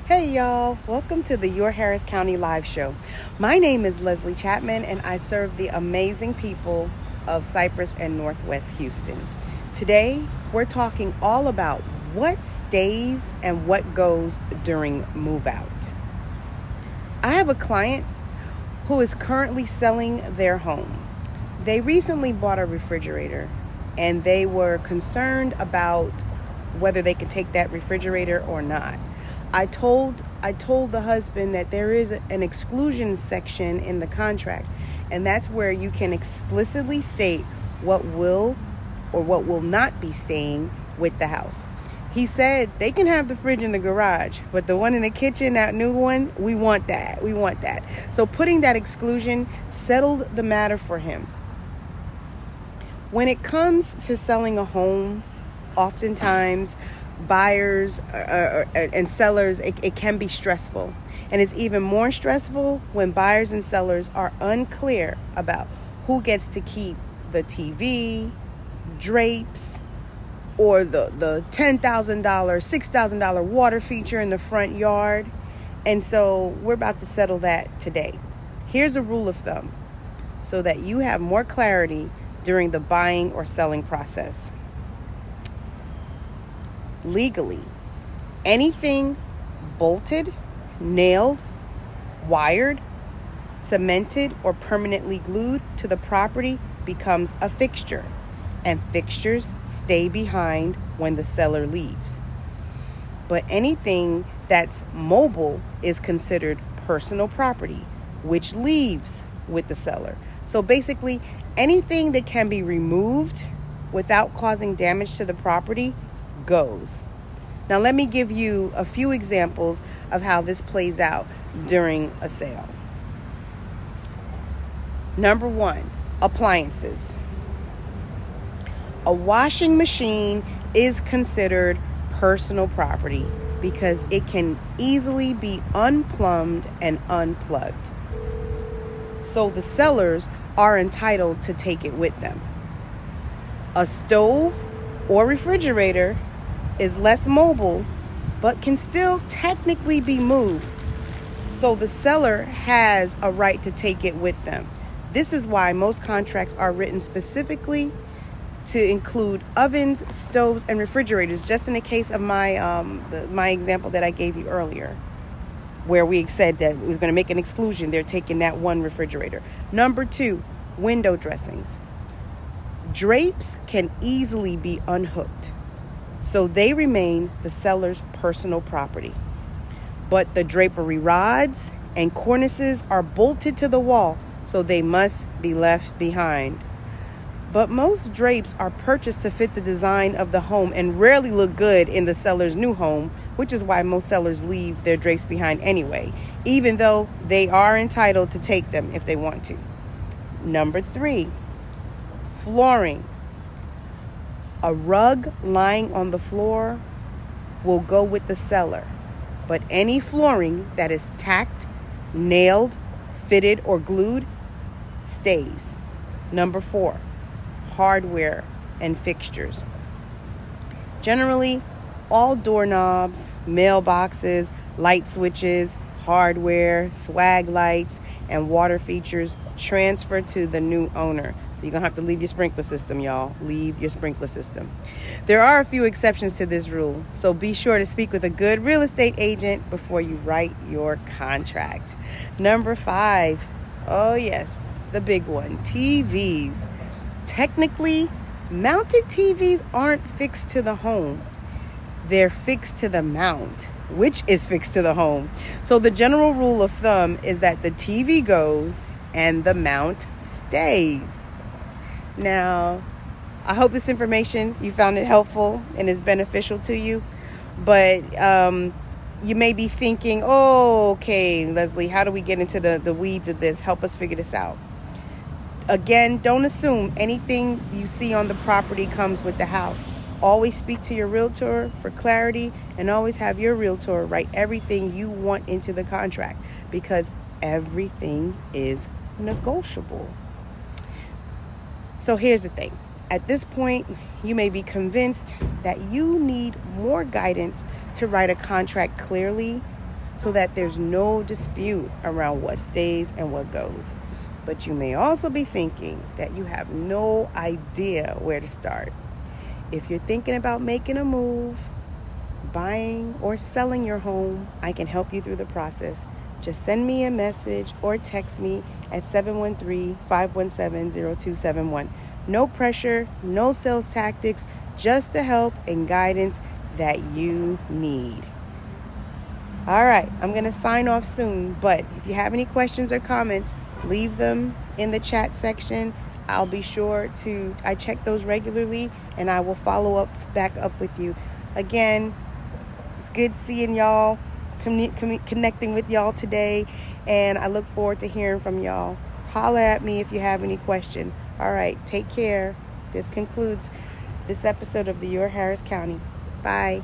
Hey y'all, welcome to the Your Harris County Live Show. My name is Leslie Chapman and I serve the amazing people of Cypress and Northwest Houston. Today, we're talking all about what stays and what goes during move out. I have a client who is currently selling their home. They recently bought a refrigerator and they were concerned about whether they could take that refrigerator or not. I told the husband that there is an exclusion section in the contract, and that's where you can explicitly state what will or what will not be staying with the house. He said they can have the fridge in the garage, but the one in the kitchen, that new one, we want that. So putting that exclusion settled the matter for him. When it comes to selling a home, oftentimes buyers and sellers, it can be stressful. And it's even more stressful when buyers and sellers are unclear about who gets to keep the TV, drapes, or the $10,000, $6,000 water feature in the front yard. And so we're about to settle that today. Here's a rule of thumb so that you have more clarity during the buying or selling process. Legally, anything bolted, nailed, wired, cemented, or permanently glued to the property becomes a fixture, and fixtures stay behind when the seller leaves. But anything that's mobile is considered personal property, which leaves with the seller. So basically, anything that can be removed without causing damage to the property goes. Now let me give you a few examples of how this plays out during a sale. Number one, appliances. A washing machine is considered personal property because it can easily be unplumbed and unplugged. So the sellers are entitled to take it with them. A stove or refrigerator is less mobile, but can still technically be moved. So the seller has a right to take it with them. This is why most contracts are written specifically to include ovens, stoves, and refrigerators, just in the case of my example that I gave you earlier, where we said that it was going to make an exclusion. They're taking that one refrigerator. Number two, window dressings. Drapes can easily be unhooked, so they remain the seller's personal property. But the drapery rods and cornices are bolted to the wall, so they must be left behind. But most drapes are purchased to fit the design of the home and rarely look good in the seller's new home, which is why most sellers leave their drapes behind anyway, even though they are entitled to take them if they want to. Number three, flooring. A rug lying on the floor will go with the seller, but any flooring that is tacked, nailed, fitted, or glued stays. Number four, hardware and fixtures. Generally, all doorknobs, mailboxes, light switches, hardware, swag lights, and water features transfer to the new owner. So you're going to have to leave your sprinkler system, y'all. Leave your sprinkler system. There are a few exceptions to this rule, so be sure to speak with a good real estate agent before you write your contract. Number five, oh yes, the big one, TVs. Technically, mounted TVs aren't fixed to the home. They're fixed to the mount, which is fixed to the home. So the general rule of thumb is that the TV goes and the mount stays. Now, I hope this information, you found it helpful and is beneficial to you. But you may be thinking, oh, okay, Leslie, how do we get into the weeds of this? Help us figure this out. Again, don't assume anything you see on the property comes with the house. Always speak to your realtor for clarity, and always have your realtor write everything you want into the contract, because everything is negotiable. So here's the thing. At this point, you may be convinced that you need more guidance to write a contract clearly so that there's no dispute around what stays and what goes. But you may also be thinking that you have no idea where to start. If you're thinking about making a move, buying or selling your home, I can help you through the process. Just send me a message or text me at 713-517-0271. No pressure, no sales tactics, just the help and guidance that you need. All right, I'm going to sign off soon, but if you have any questions or comments, leave them in the chat section. I'll be sure I check those regularly, and I will follow back up with you. Again, it's good seeing y'all, connecting with y'all today, and I look forward to hearing from y'all. Holler at me if you have any questions. All right, take care. This concludes this episode of the Your Harris County. Bye.